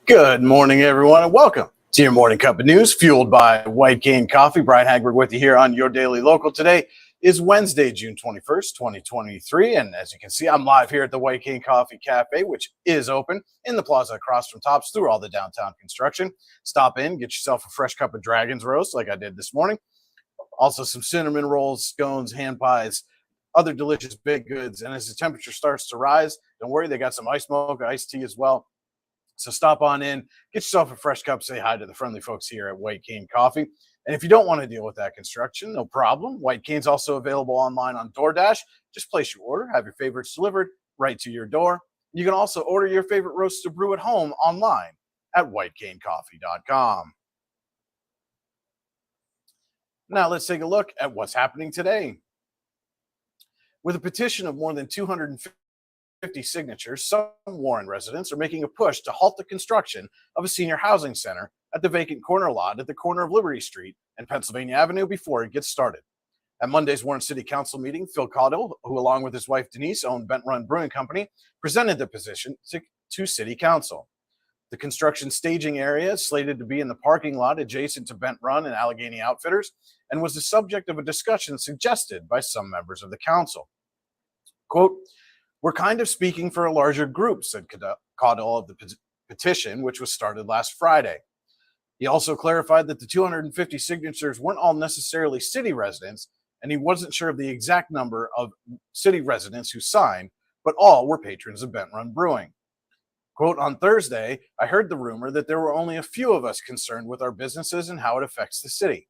Good morning, everyone, and welcome to your morning cup of news, fueled by White Cane Coffee. Brian Hagberg with you here on your Daily Local. Today is Wednesday, June 21st, 2023, and as you can see, I'm live here at the White Cane Coffee Cafe, which is open in the plaza across from Tops through all the downtown construction. Stop in, get yourself a fresh cup of Dragon's Roast like I did this morning. Also some cinnamon rolls, scones, hand pies, other delicious baked goods, and as the temperature starts to rise, don't worry, they got some ice mocha, iced tea as well. So stop on in, get yourself a fresh cup, say hi to the friendly folks here at White Cane Coffee. And if you don't want to deal with that construction, no problem. White Cane's also available online on DoorDash. Just place your order, have your favorites delivered right to your door. You can also order your favorite roast to brew at home online at whitecanecoffee.com. Now let's take a look at what's happening today. With a petition of more than 250 signatures, some Warren residents are making a push to halt the construction of a senior housing center at the vacant corner lot at the corner of Liberty Street and Pennsylvania Avenue before it gets started. At Monday's Warren City Council meeting, Phil Caudill, who along with his wife Denise owned Bent Run Brewing Company, presented the position to City Council. The construction staging area is slated to be in the parking lot adjacent to Bent Run and Allegheny Outfitters and was the subject of a discussion suggested by some members of the council. Quote, "We're kind of speaking for a larger group," said Caudill of the petition, which was started last Friday. He also clarified that the 250 signatures weren't all necessarily city residents, and he wasn't sure of the exact number of city residents who signed, but all were patrons of Bent Run Brewing. Quote, "On Thursday, I heard the rumor that there were only a few of us concerned with our businesses and how it affects the city.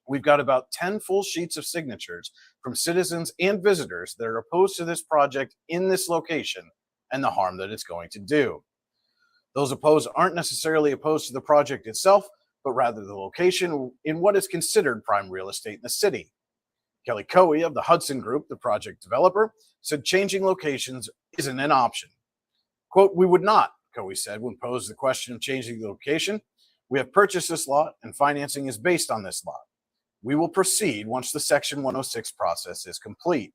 We've got about 10 full sheets of signatures from citizens and visitors that are opposed to this project in this location and the harm that it's going to do. Those opposed aren't necessarily opposed to the project itself, but rather the location in what is considered prime real estate in the city." Kelly Coe of the Hudson Group, the project developer, said changing locations isn't an option. Quote, "We would not," Coe said when posed the question of changing the location. "We have purchased this lot and financing is based on this lot. We will proceed once the Section 106 process is complete."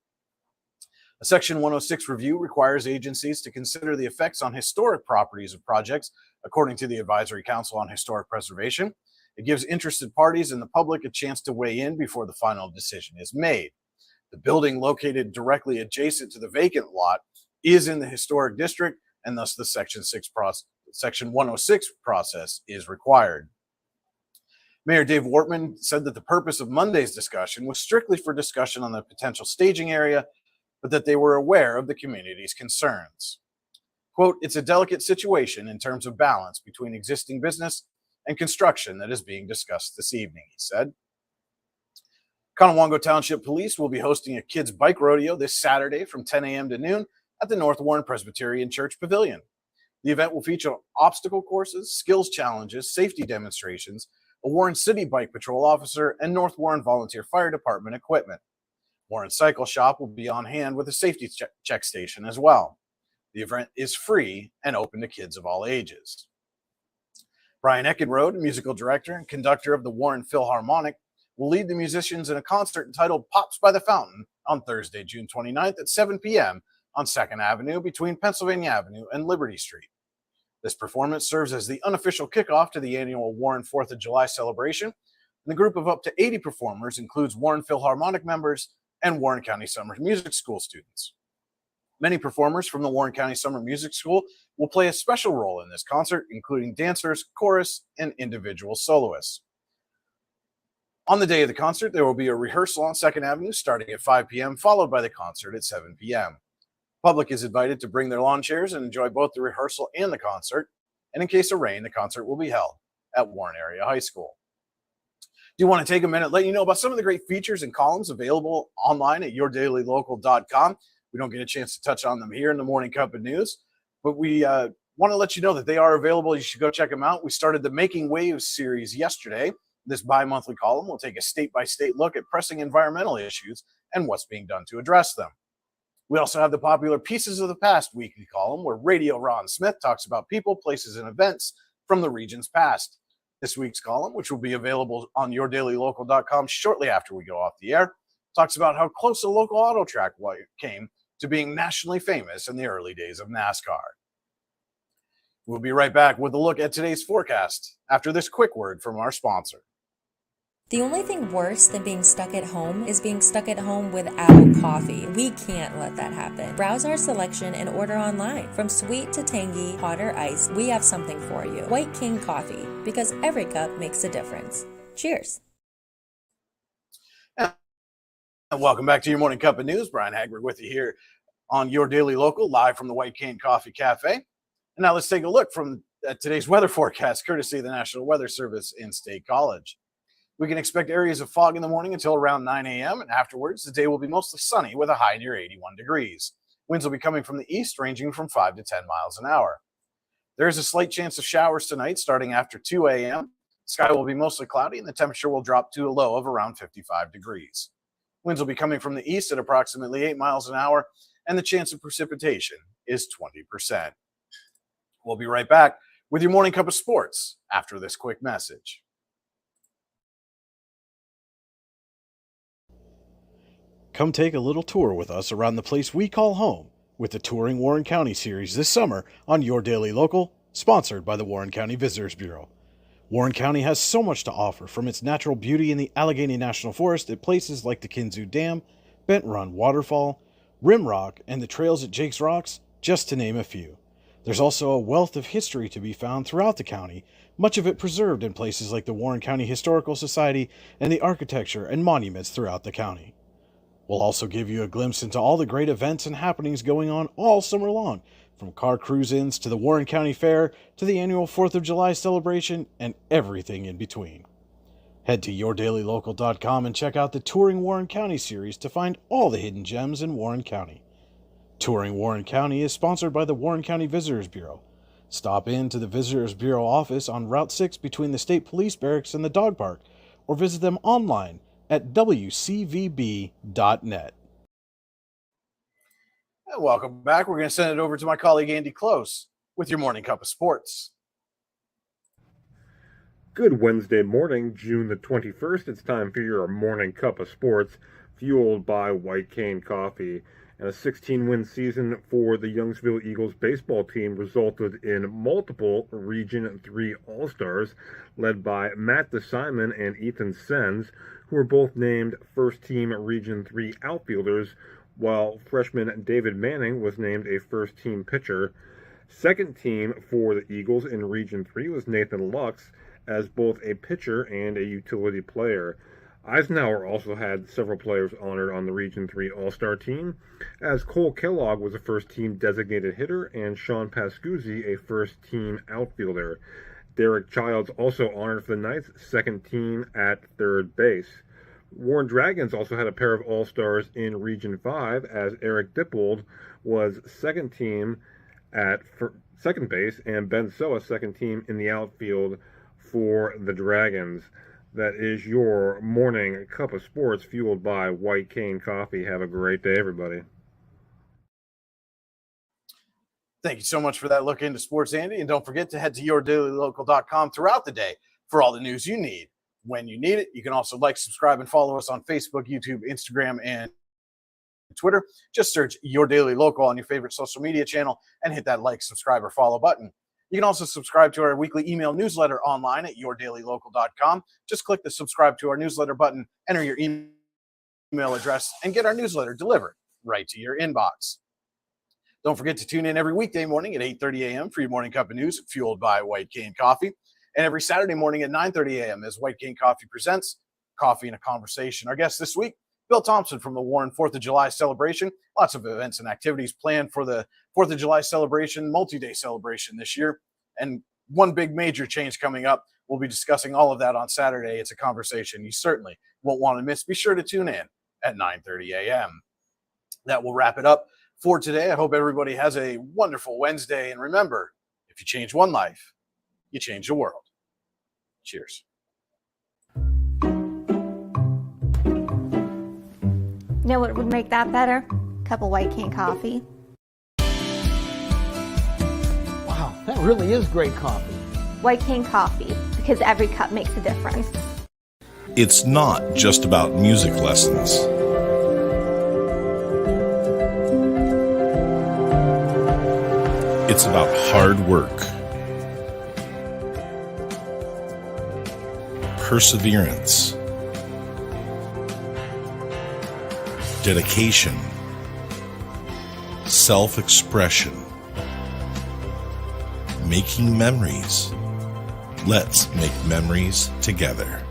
A Section 106 review requires agencies to consider the effects on historic properties of projects, according to the Advisory Council on Historic Preservation. It gives interested parties and the public a chance to weigh in before the final decision is made. The building located directly adjacent to the vacant lot is in the historic district, and thus the Section 106 process is required. Mayor Dave Wortman said that the purpose of Monday's discussion was strictly for discussion on the potential staging area, but that they were aware of the community's concerns. Quote, "It's a delicate situation in terms of balance between existing business and construction that is being discussed this evening," he said. Conowongo Township Police will be hosting a kids' bike rodeo this Saturday from 10 a.m. to noon at the North Warren Presbyterian Church Pavilion. The event will feature obstacle courses, skills challenges, safety demonstrations, a Warren City Bike Patrol officer, and North Warren Volunteer Fire Department equipment. Warren Cycle Shop will be on hand with a safety check station as well. The event is free and open to kids of all ages. Brian Eckenrode, musical director and conductor of the Warren Philharmonic, will lead the musicians in a concert entitled Pops by the Fountain on Thursday, June 29th at 7 p.m. on 2nd Avenue between Pennsylvania Avenue and Liberty Street. This performance serves as the unofficial kickoff to the annual Warren 4th of July celebration. And the group of up to 80 performers includes Warren Philharmonic members and Warren County Summer Music School students. Many performers from the Warren County Summer Music School will play a special role in this concert, including dancers, chorus, and individual soloists. On the day of the concert, there will be a rehearsal on 2nd Avenue starting at 5 p.m., followed by the concert at 7 p.m. Public is invited to bring their lawn chairs and enjoy both the rehearsal and the concert. And in case of rain, the concert will be held at Warren Area High School. Do you want to take a minute, let you know about some of the great features and columns available online at yourdailylocal.com. We don't get a chance to touch on them here in the Morning Cup of News, but we want to let you know that they are available. You should go check them out. We started the Making Waves series yesterday. This bi-monthly column will take a state-by-state look at pressing environmental issues and what's being done to address them. We also have the popular Pieces of the Past weekly column, where Radio Ron Smith talks about people, places, and events from the region's past. This week's column, which will be available on yourdailylocal.com shortly after we go off the air, talks about how close a local auto track came to being nationally famous in the early days of NASCAR. We'll be right back with a look at today's forecast after this quick word from our sponsor. The only thing worse than being stuck at home is being stuck at home without coffee. We can't let that happen. Browse our selection and order online. From sweet to tangy, hot or iced, we have something for you. White King Coffee, because every cup makes a difference. Cheers. And welcome back to your Morning Cup of News. Brian Hagberg with you here on Your Daily Local, live from the White Cane Coffee Cafe. And now let's take a look at today's weather forecast, courtesy of the National Weather Service in State College. We can expect areas of fog in the morning until around 9 a.m. and afterwards the day will be mostly sunny with a high near 81 degrees. Winds will be coming from the east, ranging from 5 to 10 miles an hour. There is a slight chance of showers tonight starting after 2 a.m. Sky will be mostly cloudy and the temperature will drop to a low of around 55 degrees. Winds will be coming from the east at approximately 8 miles an hour and the chance of precipitation is 20%. We'll be right back with your Morning Cup of Sports after this quick message. Come take a little tour with us around the place we call home with the Touring Warren County series this summer on Your Daily Local, sponsored by the Warren County Visitors Bureau. Warren County has so much to offer, from its natural beauty in the Allegheny National Forest at places like the Kinzoo Dam, Bent Run Waterfall, Rim Rock, and the trails at Jake's Rocks, just to name a few. There's also a wealth of history to be found throughout the county, much of it preserved in places like the Warren County Historical Society and the architecture and monuments throughout the county. We'll also give you a glimpse into all the great events and happenings going on all summer long, from car cruise-ins to the Warren County Fair to the annual 4th of July celebration and everything in between. Head to yourdailylocal.com and check out the Touring Warren County series to find all the hidden gems in Warren County. Touring Warren County is sponsored by the Warren County Visitors Bureau. Stop in to the Visitors Bureau office on Route 6 between the State Police Barracks and the Dog Park, or visit them online at wcvb.net. And welcome back. We're going to send it over to my colleague Andy Close with your Morning Cup of Sports. Good Wednesday morning, June the 21st. It's time for your Morning Cup of Sports, fueled by White Cane Coffee. And a 16-win season for the Youngsville Eagles baseball team resulted in multiple Region 3 All-Stars, led by Matt DeSimon and Ethan Sens, who were both named first-team Region 3 outfielders, while freshman David Manning was named a first-team pitcher. Second team for the Eagles in Region 3 was Nathan Lux, as both a pitcher and a utility player. Eisenhower also had several players honored on the Region 3 All-Star team, as Cole Kellogg was a first-team designated hitter and Sean Pascuzzi a first-team outfielder. Derek Childs also honored for the Knights' second team at third base. Warren Dragons also had a pair of All-Stars in Region 5, as Eric Dippold was second team at second base and Ben Soa second team in the outfield for the Dragons. That is your Morning Cup of Sports, fueled by White Cane Coffee. Have a great day, everybody. Thank you so much for that look into sports, Andy. And don't forget to head to yourdailylocal.com throughout the day for all the news you need when you need it. You can also like, subscribe, and follow us on Facebook, YouTube, Instagram, and Twitter. Just search Your Daily Local on your favorite social media channel and hit that like, subscribe, or follow button. You can also subscribe to our weekly email newsletter online at yourdailylocal.com. Just click the subscribe to our newsletter button, enter your email address, and get our newsletter delivered right to your inbox. Don't forget to tune in every weekday morning at 8:30 a.m. for your Morning Cup of News, fueled by White Cane Coffee. And every Saturday morning at 9:30 a.m. as White Cane Coffee presents Coffee and a Conversation. Our guest this week, Bill Thompson from the Warren 4th of July celebration. Lots of events and activities planned for the 4th of July celebration, multi-day celebration this year. And one big major change coming up. We'll be discussing all of that on Saturday. It's a conversation you certainly won't want to miss. Be sure to tune in at 9:30 a.m. That will wrap it up for today. I hope everybody has a wonderful Wednesday. And remember, if you change one life, you change the world. Cheers. You know what would make that better? A cup of White Cane Coffee. Wow, that really is great coffee. White Cane Coffee, because every cup makes a difference. It's not just about music lessons. It's about hard work, perseverance, dedication, self-expression, making memories. Let's make memories together.